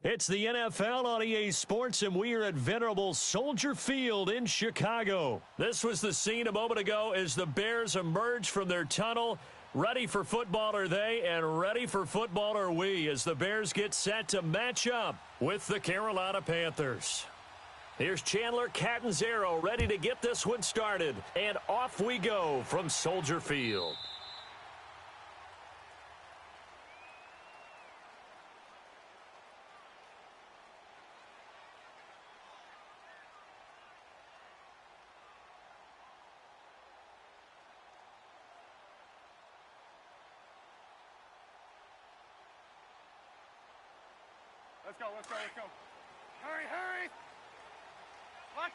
It's the NFL on EA Sports, and we are at venerable Soldier Field in Chicago. This was the scene a moment ago as the Bears emerged from their tunnel. Ready for football are they, and ready for football are we, as the Bears get set to match up with the Carolina Panthers. Here's Chandler Catanzaro ready to get this one started, and off we go from Soldier Field. Let's go. Hurry. Lock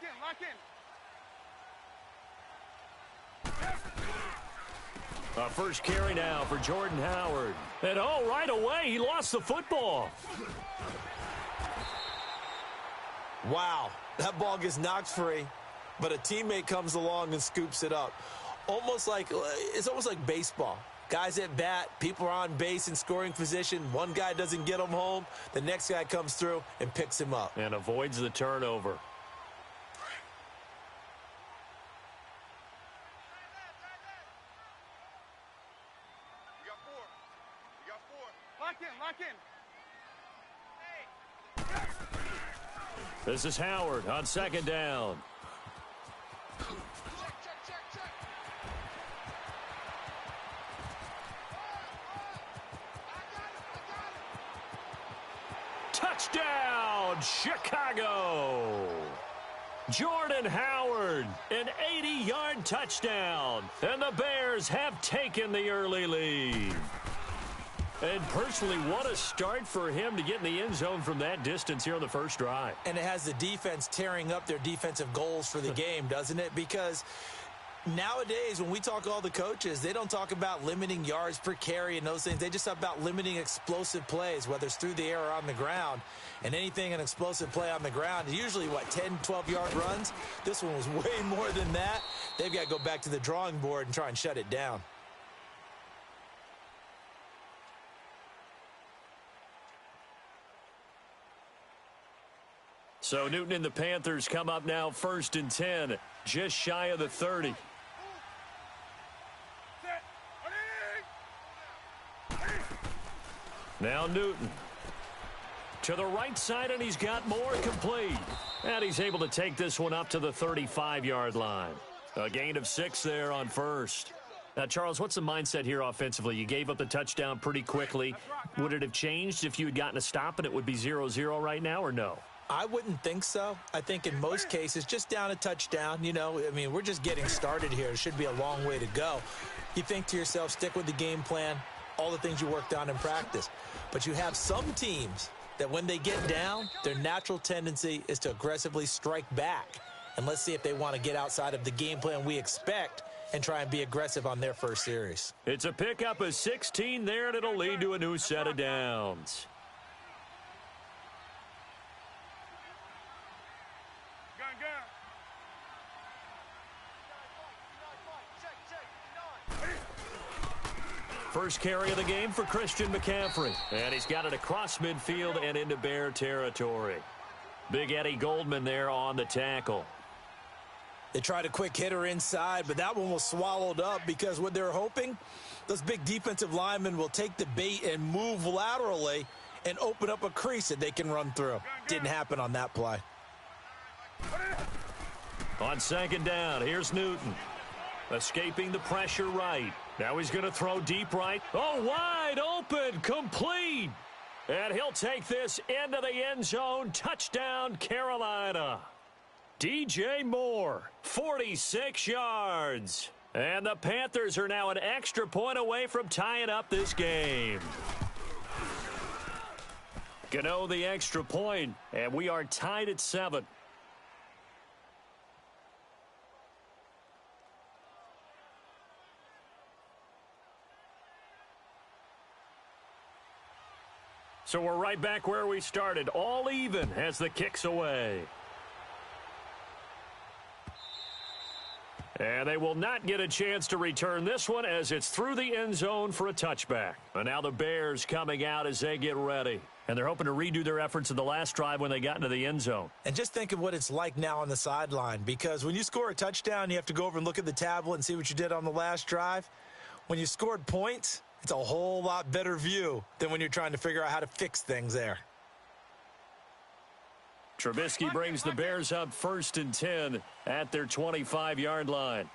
in. First carry now for Jordan Howard. And right away, he lost the football. Wow, that ball gets knocked free, but a teammate comes along and scoops it up. It's almost like baseball. Guys at bat, people are on base in scoring position. One guy doesn't get him home. The next guy comes through and picks him up. And avoids the turnover. You got four. Lock in. This is Howard on second down. Touchdown, Chicago! Jordan Howard, an 80-yard touchdown, and the Bears have taken the early lead. And personally, what a start for him to get in the end zone from that distance here on the first drive. And it has the defense tearing up their defensive goals for the game, doesn't it? Because nowadays, when we talk to all the coaches, they don't talk about limiting yards per carry and those things. They just talk about limiting explosive plays, whether it's through the air or on the ground. And anything an explosive play on the ground is usually, 10, 12-yard runs? This one was way more than that. They've got to go back to the drawing board and try and shut it down. So Newton and the Panthers come up now 1st and 10, just shy of the 30. Now Newton to the right side, and he's got more complete. And he's able to take this one up to the 35-yard line. A gain of 6 there on first. Now, Charles, what's the mindset here offensively? You gave up the touchdown pretty quickly. Would it have changed if you had gotten a stop and it would be 0-0 right now, or no? I wouldn't think so. I think in most cases, just down a touchdown, we're just getting started here. It should be a long way to go. You think to yourself, stick with the game plan, all the things you worked on in practice. But you have some teams that when they get down, their natural tendency is to aggressively strike back. And let's see if they want to get outside of the game plan we expect and try and be aggressive on their first series. It's a pickup of 16 there, and it'll lead to a new set of downs. First carry of the game for Christian McCaffrey. And he's got it across midfield and into Bear territory. Big Eddie Goldman there on the tackle. They tried a quick hitter inside, but that one was swallowed up because what they're hoping, those big defensive linemen will take the bait and move laterally and open up a crease that they can run through. Didn't happen on that play. On second down, here's Newton. Escaping the pressure right. Now he's going to throw deep right. Oh, wide open, complete. And he'll take this into the end zone. Touchdown, Carolina. DJ Moore, 46 yards. And the Panthers are now an extra point away from tying up this game. Gano the extra point, and we are tied at 7. So we're right back where we started, all even as the kick's away. And they will not get a chance to return this one as it's through the end zone for a touchback. And now the Bears coming out as they get ready. And they're hoping to redo their efforts in the last drive when they got into the end zone. And just think of what it's like now on the sideline, because when you score a touchdown, you have to go over and look at the tablet and see what you did on the last drive. When you scored points, it's a whole lot better view than when you're trying to figure out how to fix things there. Trubisky brings the Bears up 1st and 10 at their 25-yard line.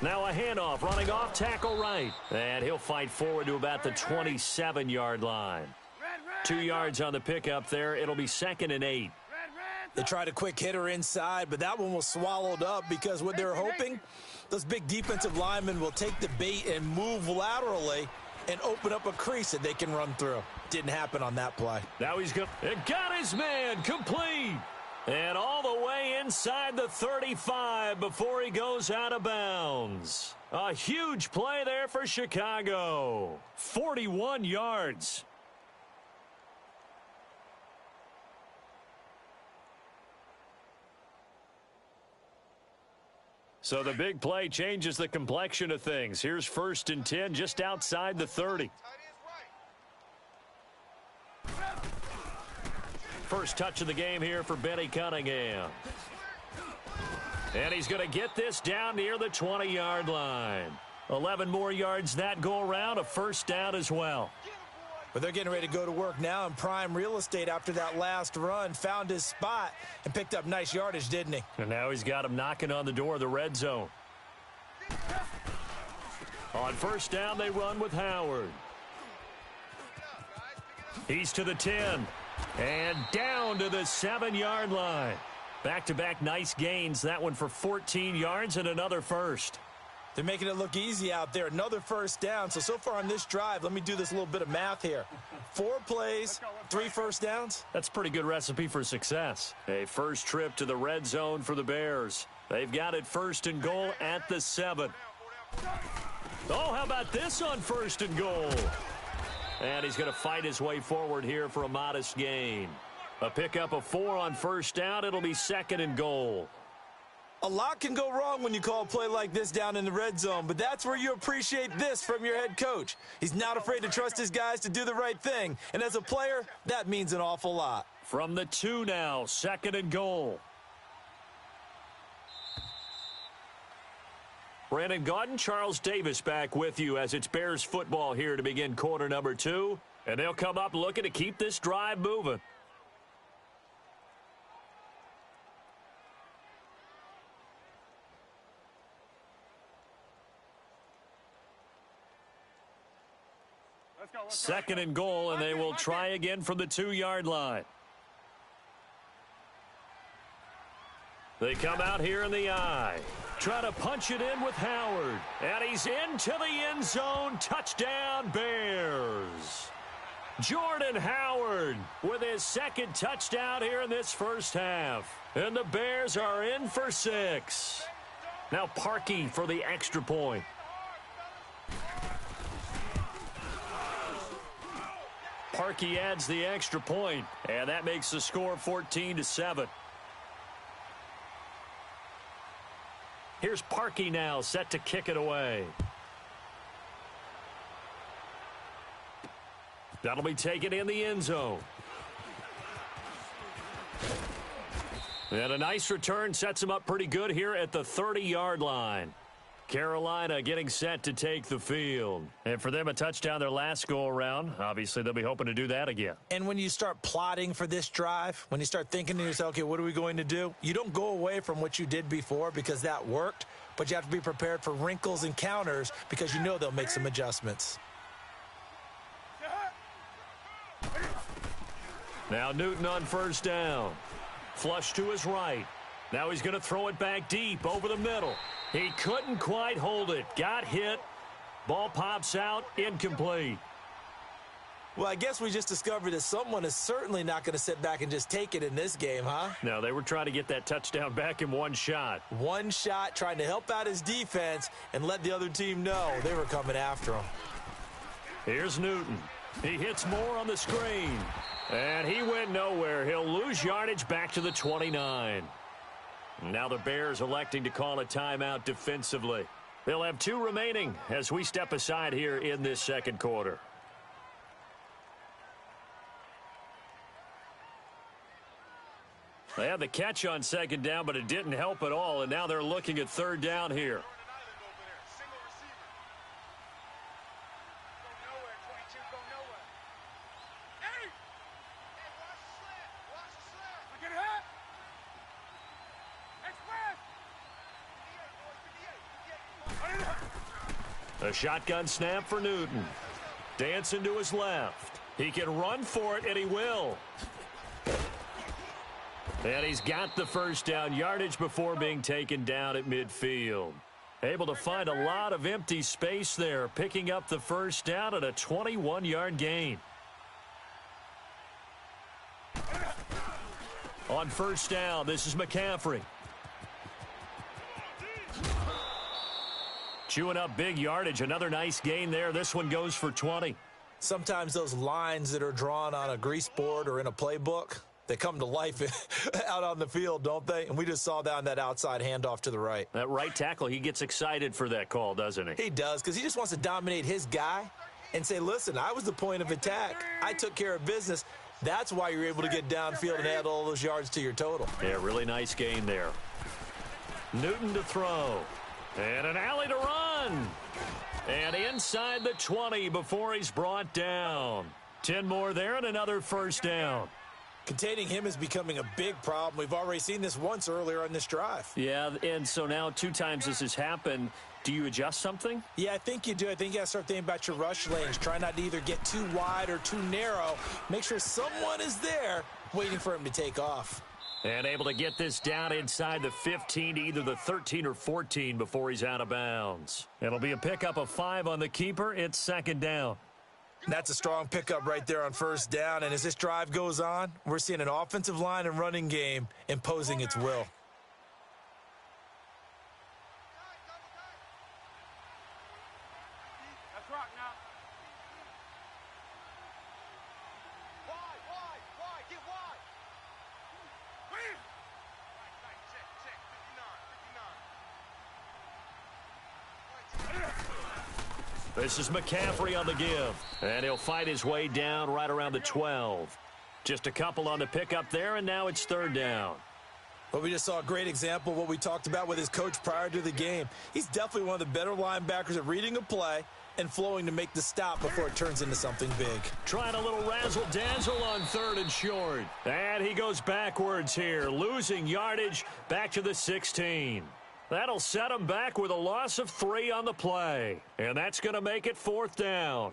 Now a handoff, running off tackle right. And he'll fight forward to about the 27-yard line. 2 yards on the pickup there. It'll be 2nd and 8. They tried a quick hitter inside, but that one was swallowed up because what they're hoping, those big defensive linemen will take the bait and move laterally and open up a crease that they can run through. Didn't happen on that play. Now he's got his man complete. And all the way inside the 35 before he goes out of bounds. A huge play there for Chicago. 41 yards. So the big play changes the complexion of things. Here's 1st and 10 just outside the 30. First touch of the game here for Benny Cunningham. And he's going to get this down near the 20-yard line. 11 more yards that go around, a 1st down as well. But they're getting ready to go to work now in prime real estate after that last run. Found his spot and picked up nice yardage, didn't he? And now he's got him knocking on the door of the red zone. On 1st down, they run with Howard. He's to the 10. And down to the 7-yard line. Back-to-back nice gains. That one for 14 yards and another 1st. They're making it look easy out there. Another 1st down. So far on this drive, let me do this little bit of math here. 4 plays, 3 1st downs. That's a pretty good recipe for success. A first trip to the red zone for the Bears. They've got it 1st and goal at the 7. Oh, how about this on 1st and goal? And he's going to fight his way forward here for a modest gain. A pickup of 4 on 1st down. It'll be 2nd and goal. A lot can go wrong when you call a play like this down in the red zone, but that's where you appreciate this from your head coach. He's not afraid to trust his guys to do the right thing, and as a player, that means an awful lot. From the 2 now, 2nd and goal. Brandon Gaudin, Charles Davis back with you as it's Bears football here to begin quarter number 2. And they'll come up looking to keep this drive moving. Let's go. 2nd and goal, and they will try again from the 2-yard line. They come out here in the eye. Try to punch it in with Howard. And he's into the end zone. Touchdown, Bears. Jordan Howard with his 2nd touchdown here in this 1st half. And the Bears are in for 6. Now Parkey for the extra point. Parkey adds the extra point, and that makes the score 14-7. Here's Parkey now, set to kick it away. That'll be taken in the end zone. And a nice return sets him up pretty good here at the 30-yard line. Carolina getting set to take the field. And for them, a touchdown their last go-around. Obviously, they'll be hoping to do that again. And when you start plotting for this drive, when you start thinking to yourself, okay, what are we going to do? You don't go away from what you did before because that worked, but you have to be prepared for wrinkles and counters because you know they'll make some adjustments. Now Newton on 1st down. Flush to his right. Now he's going to throw it back deep over the middle. He couldn't quite hold it. Got hit. Ball pops out. Incomplete. Well, I guess we just discovered that someone is certainly not going to sit back and just take it in this game, huh? No, they were trying to get that touchdown back in one shot. One shot, trying to help out his defense and let the other team know they were coming after him. Here's Newton. He hits Moore on the screen. And he went nowhere. He'll lose yardage back to the 29. Now the Bears electing to call a timeout defensively. They'll have 2 remaining as we step aside here in this second quarter. They had the catch on second down, but it didn't help at all, and now they're looking at third down here. A shotgun snap for Newton. Dancing to his left. He can run for it, and he will. And he's got the first down yardage before being taken down at midfield. Able to find a lot of empty space there, picking up the first down at a 21-yard gain. On first down, this is McCaffrey. Chewing up big yardage. Another nice gain there. This one goes for 20. Sometimes those lines that are drawn on a grease board or in a playbook, they come to life out on the field, don't they? And we just saw that on that outside handoff to the right. That right tackle, he gets excited for that call, doesn't he? He does, because he just wants to dominate his guy and say, listen, I was the point of attack. I took care of business. That's why you're able to get downfield and add all those yards to your total. Yeah, really nice gain there. Newton to throw. And an alley to run. And inside the 20 before he's brought down. 10 more there and another first down. Containing him is becoming a big problem. We've already seen this once earlier on this drive. Yeah, and so now 2 times this has happened. Do you adjust something? Yeah, I think you do. I think you got to start thinking about your rush lanes. Try not to either get too wide or too narrow. Make sure someone is there waiting for him to take off. And able to get this down inside the 15 to either the 13 or 14 before he's out of bounds. It'll be a pickup of 5 on the keeper. It's second down. That's a strong pickup right there on first down. And as this drive goes on, we're seeing an offensive line and running game imposing its will. That's right now. Wide, get wide. Win. Right, check, 59. This is McCaffrey on the give. And he'll fight his way down right around the 12. Just a couple on the pickup there, and now it's third down. But we just saw a great example of what we talked about with his coach prior to the game. He's definitely one of the better linebackers at reading a play and flowing to make the stop before it turns into something big. Trying a little razzle-dazzle on third and short. And he goes backwards here, losing yardage back to the 16. That'll set him back with a loss of 3 on the play. And that's going to make it fourth down.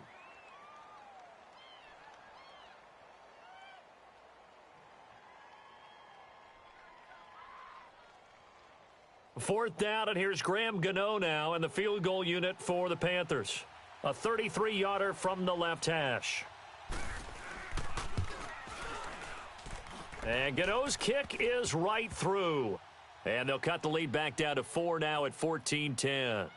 Fourth down, and here's Graham Gano now in the field goal unit for the Panthers. A 33-yarder from the left hash. And Gano's kick is right through. And they'll cut the lead back down to 4 now at 14-10.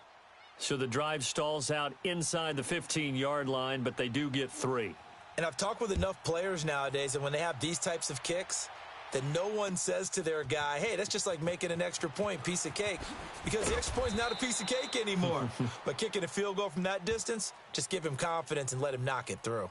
So the drive stalls out inside the 15-yard line, but they do get 3. And I've talked with enough players nowadays, and when they have these types of kicks, that no one says to their guy, hey, that's just like making an extra point, piece of cake. Because the extra point is not a piece of cake anymore. But kicking a field goal from that distance, just give him confidence and let him knock it through.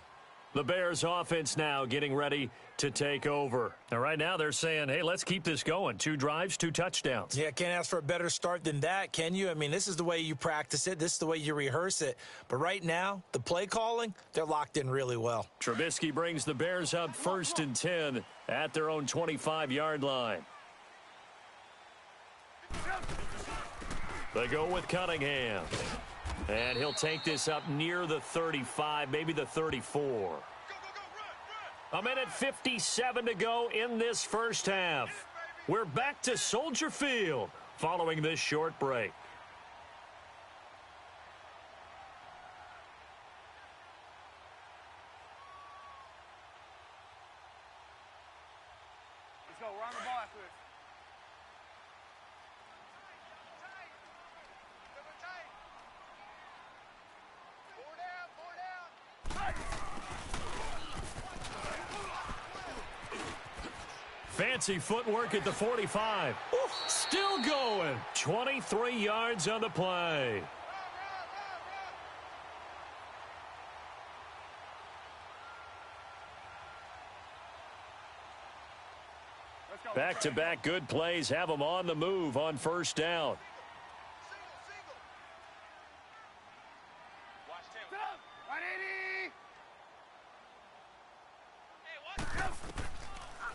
The Bears offense now getting ready to take over. Now, right now they're saying, hey, let's keep this going. 2 drives, 2 touchdowns. Yeah, can't ask for a better start than that, can you? I mean, this is the way you practice it. This is the way you rehearse it. But right now, the play calling, they're locked in really well. Trubisky brings the Bears up 1st and 10 at their own 25-yard line. They go with Cunningham. And he'll take this up near the 35, maybe the 34. A minute 57 to go in this first half. We're back to Soldier Field following this short break. Let's go, run the ball after this. Fancy footwork at the 45. Still going. 23 yards on the play. Back-to-back good plays have them on the move on first down.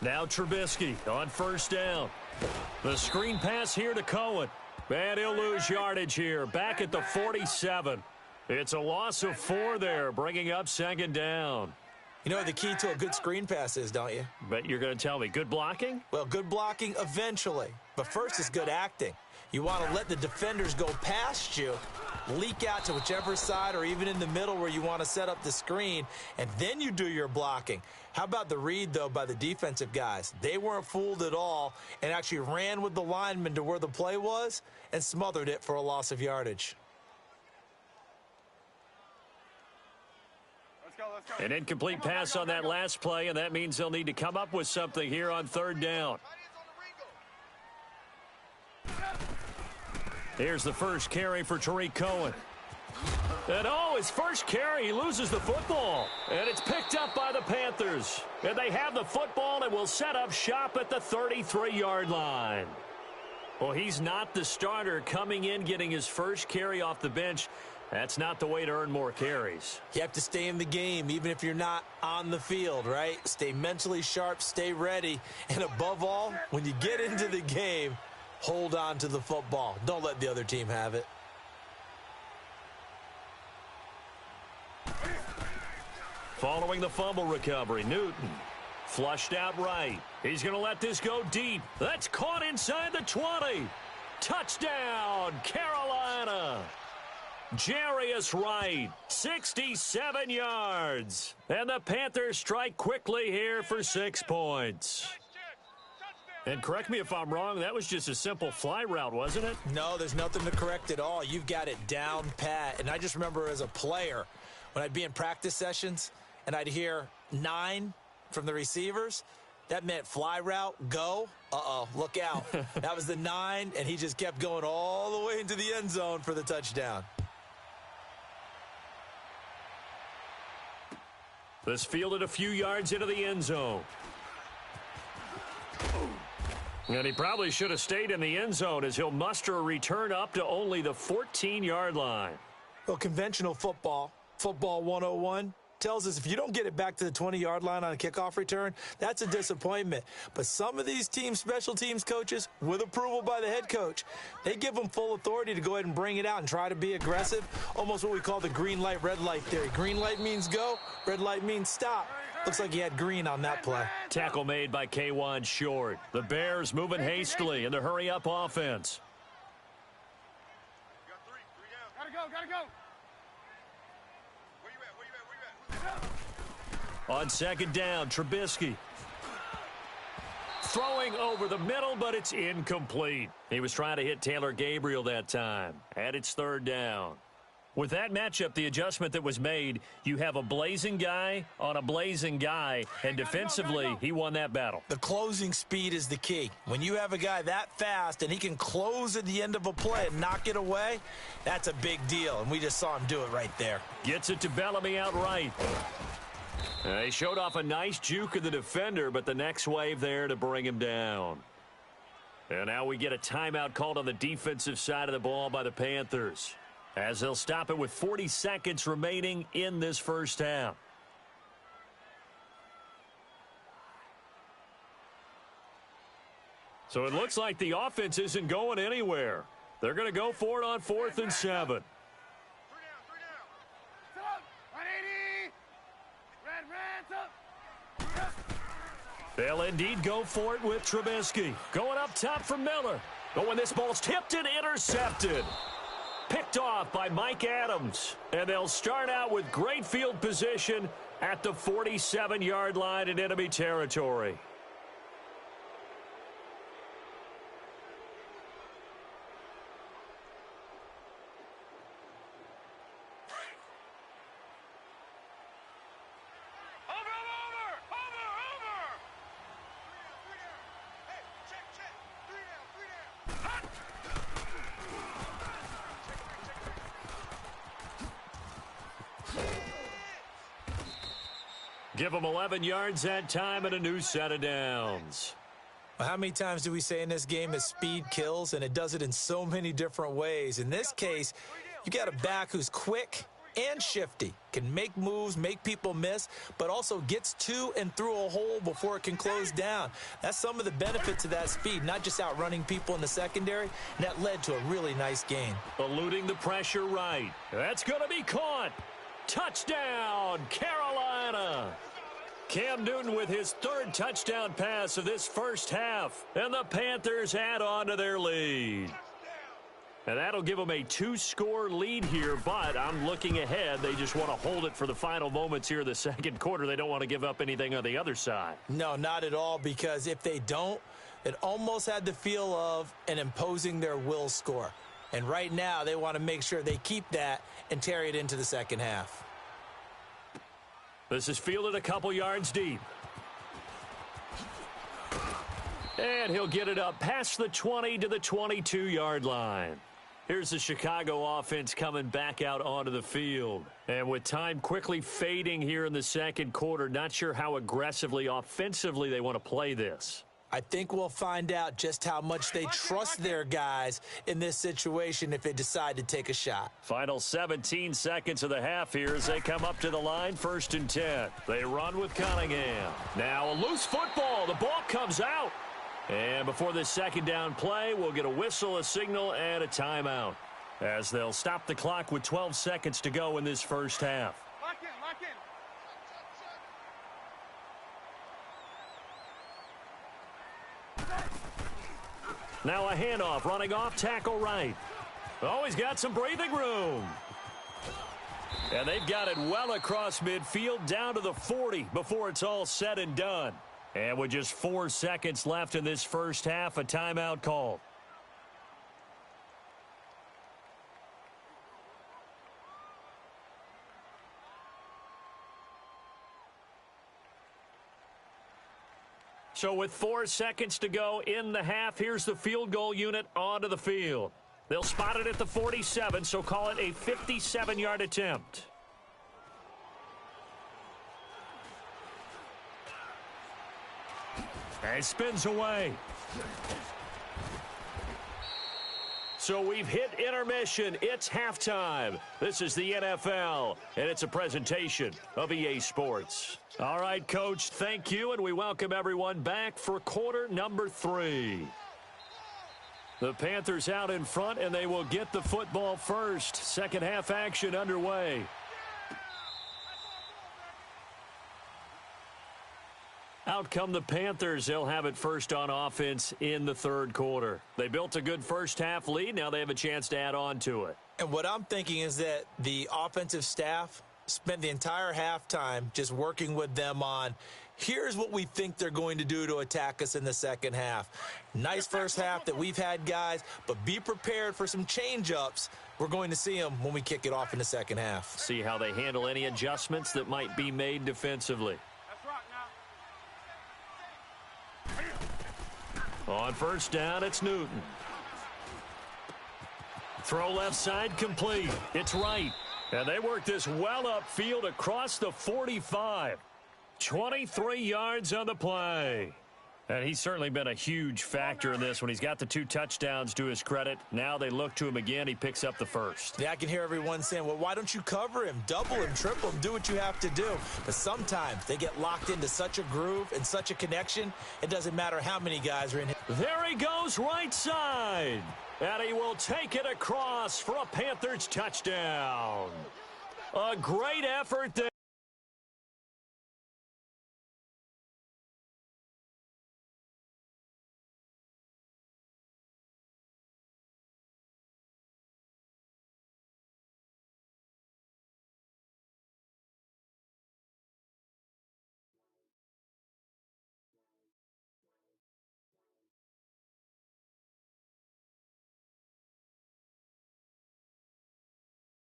Now Trubisky on first down. The screen pass here to Cohen. And he'll lose yardage here. Back at the 47. It's a loss of 4 there, bringing up second down. You know what the key to a good screen pass is, don't you? But you're going to tell me, good blocking? Well, good blocking eventually. But first is good acting. You want to let the defenders go past you, leak out to whichever side or even in the middle where you want to set up the screen, and then you do your blocking. How about the read, though, by the defensive guys? They weren't fooled at all and actually ran with the lineman to where the play was and smothered it for a loss of yardage. An incomplete pass on that last play, and that means they'll need to come up with something here on third down. Here's the first carry for Tariq Cohen. And his first carry, he loses the football. And it's picked up by the Panthers. And they have the football and will set up shop at the 33-yard line. Well, he's not the starter coming in, getting his first carry off the bench. That's not the way to earn more carries. You have to stay in the game, even if you're not on the field, right? Stay mentally sharp, stay ready, and above all, when you get into the game, hold on to the football. Don't let the other team have it. Following the fumble recovery, Newton flushed out right. He's going to let this go deep. That's caught inside the 20. Touchdown, Carolina. Jarius Wright, 67 yards. And the Panthers strike quickly here for 6 points. And correct me if I'm wrong, that was just a simple fly route, wasn't it? No, there's nothing to correct at all. You've got it down pat. And I just remember as a player, when I'd be in practice sessions and I'd hear 9 from the receivers, that meant fly route, go. Look out. That was the 9, and he just kept going all the way into the end zone for the touchdown. This fielded a few yards into the end zone. And he probably should have stayed in the end zone as he'll muster a return up to only the 14-yard line. Well, conventional football 101, tells us if you don't get it back to the 20-yard line on a kickoff return, that's a disappointment. But some of these teams, special teams coaches, with approval by the head coach, they give them full authority to go ahead and bring it out and try to be aggressive, almost what we call the green light, red light theory. Green light means go, red light means stop. Looks like he had green on that play. Tackle made by K'Wan Short. The Bears moving hastily in the hurry-up offense. Gotta go. On second down, Trubisky. Throwing over the middle, but it's incomplete. He was trying to hit Taylor Gabriel that time. And it's third down. With that matchup, the adjustment that was made, you have a blazing guy on a blazing guy, and defensively, he won that battle. The closing speed is the key. When you have a guy that fast and he can close at the end of a play and knock it away, that's a big deal, and we just saw him do it right there. Gets it to Bellamy outright. He showed off a nice juke of the defender, but the next wave there to bring him down. And now we get a timeout called on the defensive side of the ball by the Panthers, as they'll stop it with 40 seconds remaining in this first half. So it looks like the offense isn't going anywhere. They're going to go for it on 4th and 7. 3 down. Sit up. 180. Red, up. They'll indeed go for it with Trubisky. Going up top for Miller. But when this ball's tipped and intercepted. Picked off by Mike Adams. And they'll start out with great field position at the 47-yard line in enemy territory. Over. Give them 11 yards that time and a new set of downs. How many times do we say in this game that speed kills, and it does it in so many different ways? In this case, you got a back who's quick and shifty, can make moves, make people miss, but also gets to and through a hole before it can close down. That's some of the benefits of that speed, not just outrunning people in the secondary, and that led to a really nice gain. Eluding the pressure right. That's going to be caught. Touchdown, Carolina. Cam Newton with his third touchdown pass of this first half, and the Panthers add on to their lead. And that'll give them a 2-score lead here, but I'm looking ahead. They just want to hold it for the final moments here in the second quarter. They don't want to give up anything on the other side. No, not at all, because if they don't, it almost had the feel of an imposing their will score. And right now, they want to make sure they keep that and carry it into the second half. This is fielded a couple yards deep. And he'll get it up past the 20 to the 22-yard line. Here's the Chicago offense coming back out onto the field. And with time quickly fading here in the second quarter, not sure how aggressively, offensively they want to play this. I think we'll find out just how much they trust their guys in this situation if they decide to take a shot. Final 17 seconds of the half here as they come up to the line, 1st and 10. They run with Cunningham. Now a loose football. The ball comes out. And before this second down play, we'll get a whistle, a signal, and a timeout, as they'll stop the clock with 12 seconds to go in this first half. Lock in, lock in. Now a handoff, running off, tackle right. Oh, he's got some breathing room. And they've got it well across midfield, down to the 40 before it's all said and done. And with just 4 seconds left in this first half, a timeout called. So with 4 seconds to go in the half, here's the field goal unit onto the field. They'll spot it at the 47, so call it a 57-yard attempt. And spins away. So we've hit intermission. It's halftime. This is the NFL, and it's a presentation of EA Sports. All right, Coach, thank you, and we welcome everyone back for quarter number 3. The Panthers out in front, and they will get the football first. Second half action underway. Out come the Panthers. They'll have it first on offense in the third quarter. They built a good first half lead. Now they have a chance to add on to it. And what I'm thinking is that the offensive staff spent the entire halftime just working with them on, here's what we think they're going to do to attack us in the second half. Nice first half that we've had, guys, but be prepared for some change-ups. We're going to see them when we kick it off in the second half. See how they handle any adjustments that might be made defensively. On first down, it's Newton. Throw left side complete. It's right. And they work this well upfield across the 45. 23 yards on the play. And he's certainly been a huge factor in this when he's got the 2 touchdowns to his credit. Now they look to him again. He picks up the first. Yeah, I can hear everyone saying, well, why don't you cover him? Double him, triple him, do what you have to do. But sometimes they get locked into such a groove and such a connection, it doesn't matter how many guys are in here. There he goes right side. And he will take it across for a Panthers touchdown. A great effort there.